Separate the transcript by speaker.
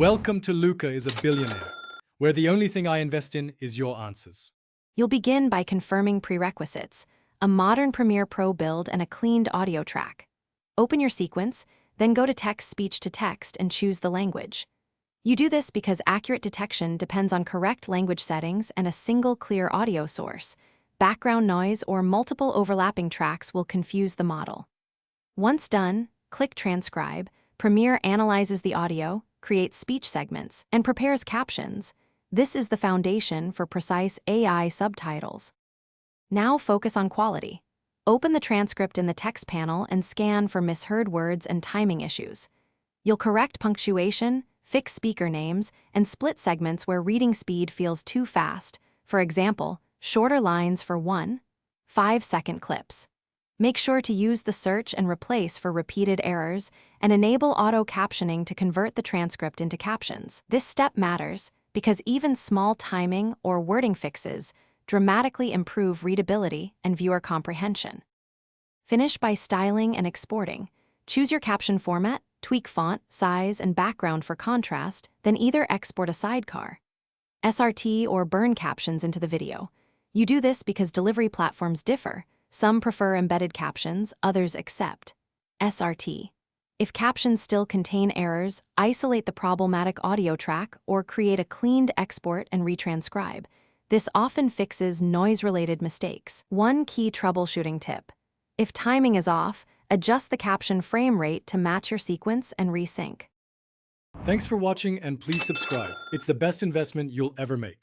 Speaker 1: Welcome to Luca is a Billionaire, where the only thing I invest in is your answers.
Speaker 2: You'll begin by confirming prerequisites, a modern Premiere Pro build and a cleaned audio track. Open your sequence, then go to Text Speech to Text and choose the language. You do this because accurate detection depends on correct language settings and a single clear audio source. Background noise or multiple overlapping tracks will confuse the model. Once done, click Transcribe. Premiere analyzes the audio, creates speech segments, and prepares captions. This is the foundation for precise AI subtitles. Now focus on quality. Open the transcript in the text panel and scan for misheard words and timing issues. You'll correct punctuation, fix speaker names, and split segments where reading speed feels too fast. For example, shorter lines for 1.5-second clips. Make sure to use the search and replace for repeated errors, and enable auto-captioning to convert the transcript into captions. This step matters because even small timing or wording fixes dramatically improve readability and viewer comprehension. Finish by styling and exporting. Choose your caption format, tweak font, size, and background for contrast, then either export a sidecar, SRT, or burn captions into the video. You do this because delivery platforms differ. Some prefer embedded captions, others accept SRT. If captions still contain errors, isolate the problematic audio track or create a cleaned export and retranscribe. This often fixes noise-related mistakes. One key troubleshooting tip: if timing is off, adjust the caption frame rate to match your sequence and resync.
Speaker 1: Thanks for watching, and please subscribe. It's the best investment you'll ever make.